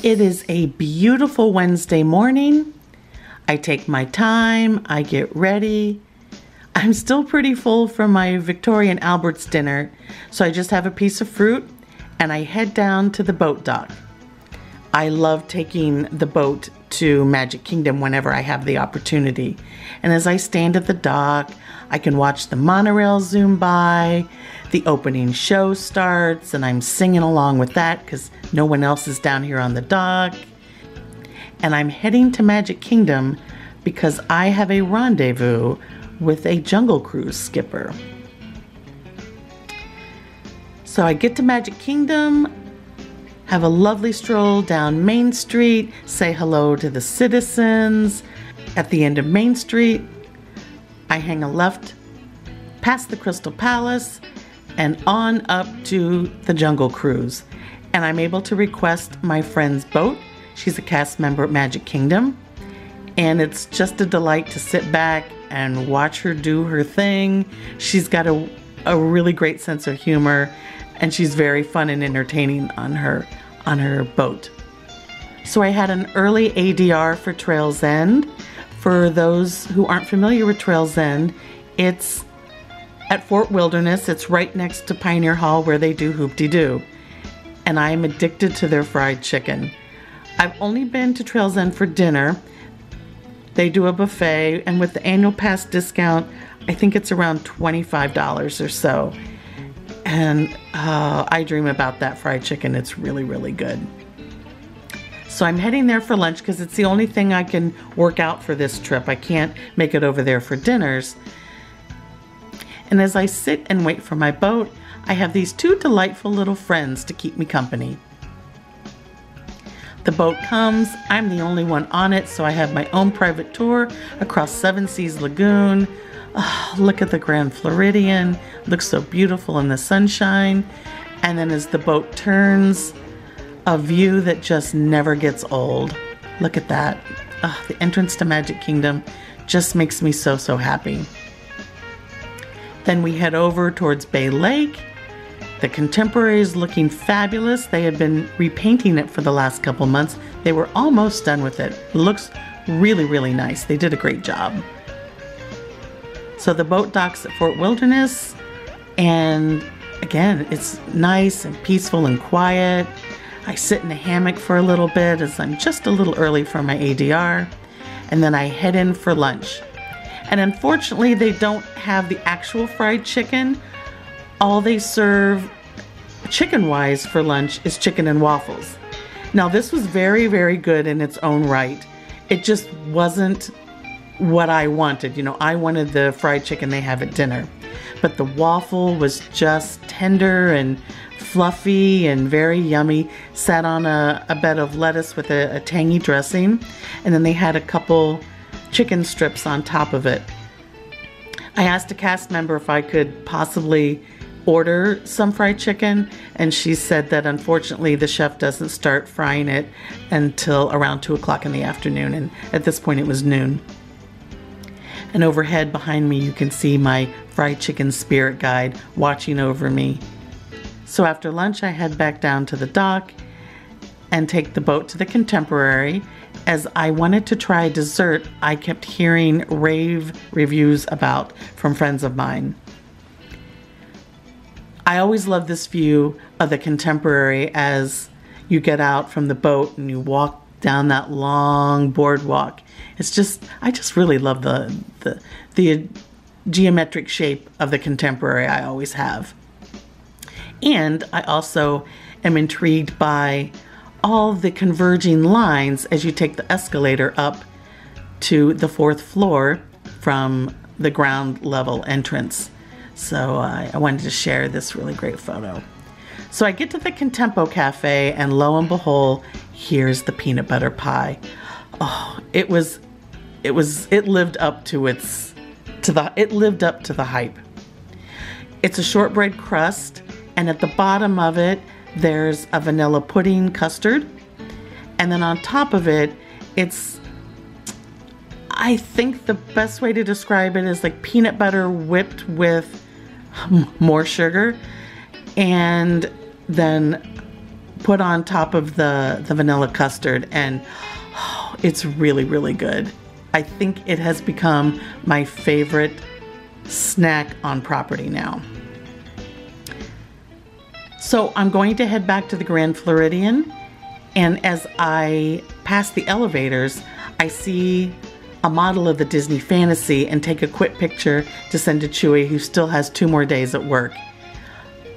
It is a beautiful Wednesday morning. I take my time, I get ready. I'm still pretty full from my Victoria and Albert's dinner, so I just have a piece of fruit and I head down to the boat dock. I love taking the boat to Magic Kingdom whenever I have the opportunity. And as I stand at the dock, I can watch the monorail zoom by, the opening show starts, and I'm singing along with that because no one else is down here on the dock. And I'm heading to Magic Kingdom because I have a rendezvous with a Jungle Cruise skipper. So I get to Magic Kingdom, have a lovely stroll down Main Street, say hello to the citizens. At the end of Main Street, I hang a left past the Crystal Palace and on up to the Jungle Cruise. And I'm able to request my friend's boat. She's a cast member at Magic Kingdom. And it's just a delight to sit back and watch her do her thing. She's got a really great sense of humor, and she's very fun and entertaining on her boat. So I had an early ADR for Trail's End. For those who aren't familiar with Trail's End, it's at Fort Wilderness. It's right next to Pioneer Hall where they do Hoop-de-Doo. And I am addicted to their fried chicken. I've only been to Trail's End for dinner. They do a buffet, and with the annual pass discount, I think it's around $25 or so. And I dream about that fried chicken. It's really, really good. So I'm heading there for lunch because it's the only thing I can work out for this trip. I can't make it over there for dinners. And as I sit and wait for my boat, I have these two delightful little friends to keep me company. The boat comes, I'm the only one on it, so I have my own private tour across Seven Seas Lagoon. Oh, look at the Grand Floridian, looks so beautiful in the sunshine. And then as the boat turns, a view that just never gets old. Look at that. Oh, the entrance to Magic Kingdom just makes me so, so happy. Then we head over towards Bay Lake. The Contemporary is looking fabulous. They had been repainting it for the last couple months. They were almost done with it. It looks really, really nice. They did a great job. So the boat docks at Fort Wilderness, and again, it's nice and peaceful and quiet. I sit in a hammock for a little bit as I'm just a little early for my ADR, and then I head in for lunch. And unfortunately, they don't have the actual fried chicken. All they serve chicken-wise for lunch is chicken and waffles. Now, this was very, very good in its own right. It just wasn't what I wanted. You know, I wanted the fried chicken they have at dinner. But the waffle was just tender and fluffy and very yummy. Sat on a bed of lettuce with a tangy dressing. And then they had a couple chicken strips on top of it. I asked a cast member if I could possibly order some fried chicken, and she said that unfortunately the chef doesn't start frying it until around 2 o'clock in the afternoon, and at this point it was noon. And overhead behind me you can see my fried chicken spirit guide watching over me. So after lunch I head back down to the dock and take the boat to the Contemporary. As I wanted to try dessert I kept hearing rave reviews about from friends of mine. I always love this view of the Contemporary as you get out from the boat and you walk down that long boardwalk. It's just, I just really love the geometric shape of the Contemporary. I always have. And I also am intrigued by all the converging lines as you take the escalator up to the 4th floor from the ground level entrance. So I wanted to share this really great photo. So I get to the Contempo Cafe, and lo and behold, here's the peanut butter pie. Oh, it lived up to the hype. It's a shortbread crust, and at the bottom of it there's a vanilla pudding custard, and then on top of it it's, I think the best way to describe it is like peanut butter whipped with more sugar, and then put on top of the vanilla custard, and oh, it's really, really good. I think it has become my favorite snack on property now. So I'm going to head back to the Grand Floridian, and as I pass the elevators, I see a model of the Disney Fantasy and take a quick picture to send to Chuy, who still has 2 more days at work.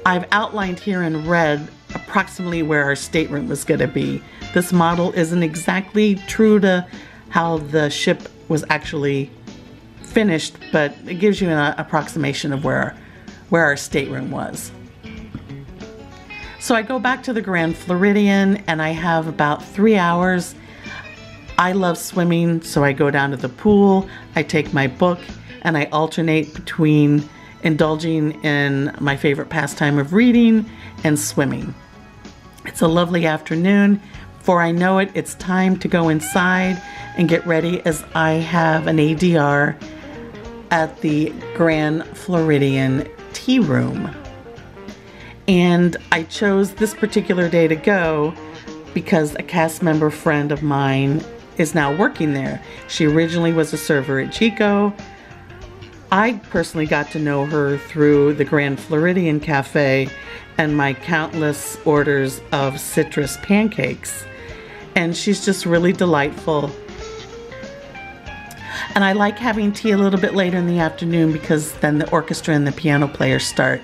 I've outlined here in red approximately where our stateroom was going to be. This model isn't exactly true to how the ship was actually finished, but it gives you an approximation of where our stateroom was. So I go back to the Grand Floridian and I have about 3 hours. I love swimming, so I go down to the pool, I take my book, and I alternate between indulging in my favorite pastime of reading and swimming. It's a lovely afternoon. Before I know it, it's time to go inside and get ready, as I have an ADR at the Grand Floridian tea room. And I chose this particular day to go because a cast member friend of mine is now working there. She originally was a server at Chico. I personally got to know her through the Grand Floridian Cafe and my countless orders of citrus pancakes. And she's just really delightful. And I like having tea a little bit later in the afternoon because then the orchestra and the piano players start.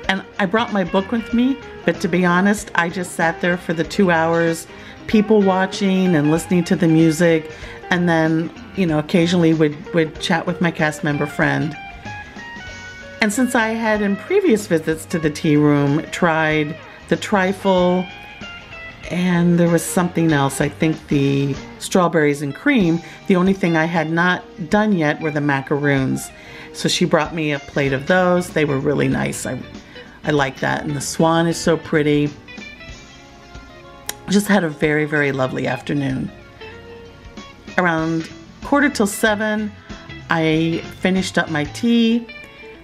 And I brought my book with me, but to be honest, I just sat there for the 2 hours, people watching and listening to the music, and then, occasionally would chat with my cast member friend. And since I had in previous visits to the tea room tried the trifle, and there was something else, I think the strawberries and cream, the only thing I had not done yet were the macaroons. So she brought me a plate of those. They were really nice. I like that. And the swan is so pretty. Just had a very, very lovely afternoon. Around 6:45, I finished up my tea,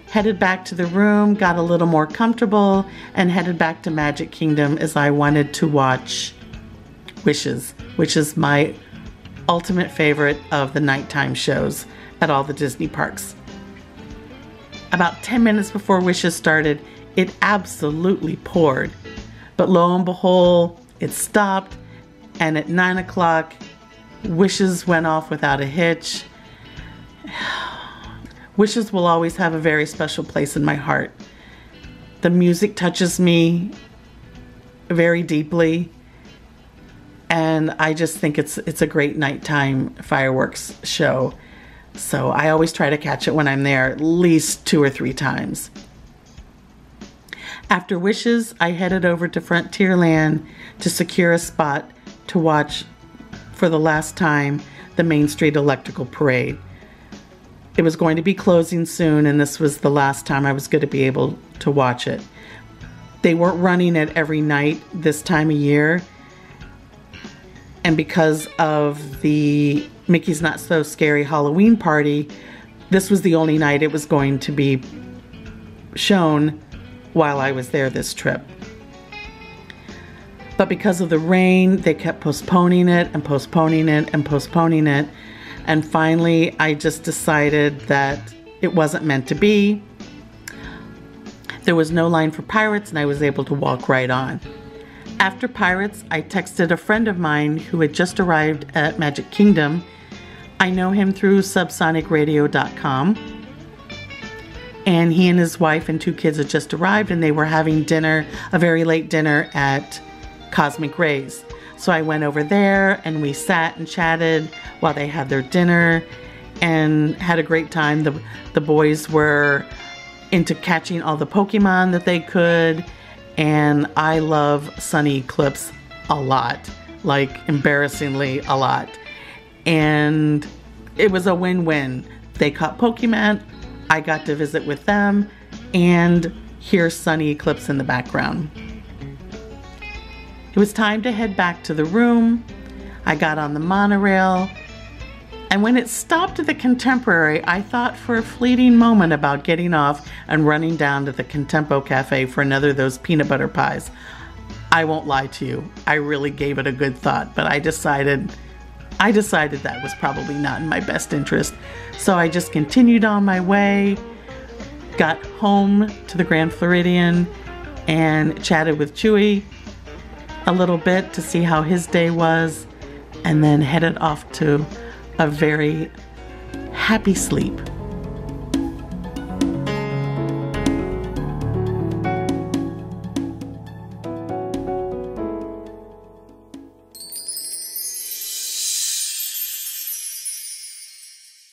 headed back to the room, got a little more comfortable, and headed back to Magic Kingdom as I wanted to watch Wishes, which is my ultimate favorite of the nighttime shows at all the Disney parks. About 10 minutes before Wishes started, it absolutely poured. But lo and behold, it stopped, and at 9 o'clock, Wishes went off without a hitch. Wishes will always have a very special place in my heart. The music touches me very deeply, and I just think it's a great nighttime fireworks show. So I always try to catch it when I'm there at least 2 or 3 times. After Wishes, I headed over to Frontierland to secure a spot to watch for the last time the Main Street Electrical Parade. It was going to be closing soon, and this was the last time I was going to be able to watch it. They weren't running it every night this time of year, and because of the Mickey's Not So Scary Halloween party, this was the only night it was going to be shown while I was there this trip. But because of the rain, they kept postponing it and postponing it and postponing it. And finally, I just decided that it wasn't meant to be. There was no line for Pirates, and I was able to walk right on. After Pirates, I texted a friend of mine who had just arrived at Magic Kingdom. I know him through subsonicradio.com. And he and his wife and 2 kids had just arrived, and they were having dinner, a very late dinner at Cosmic Rays. So I went over there and we sat and chatted while they had their dinner and had a great time. The boys were into catching all the Pokemon that they could, and I love Sunny Eclipse a lot, like embarrassingly a lot. And it was a win-win. They caught Pokemon, I got to visit with them, and hear Sunny Eclipse in the background. It was time to head back to the room. I got on the monorail, and when it stopped at the Contemporary, I thought for a fleeting moment about getting off and running down to the Contempo Cafe for another of those peanut butter pies. I won't lie to you. I really gave it a good thought, but I decided that was probably not in my best interest. So I just continued on my way, got home to the Grand Floridian, and chatted with Chuy a little bit to see how his day was, and then headed off to a very happy sleep.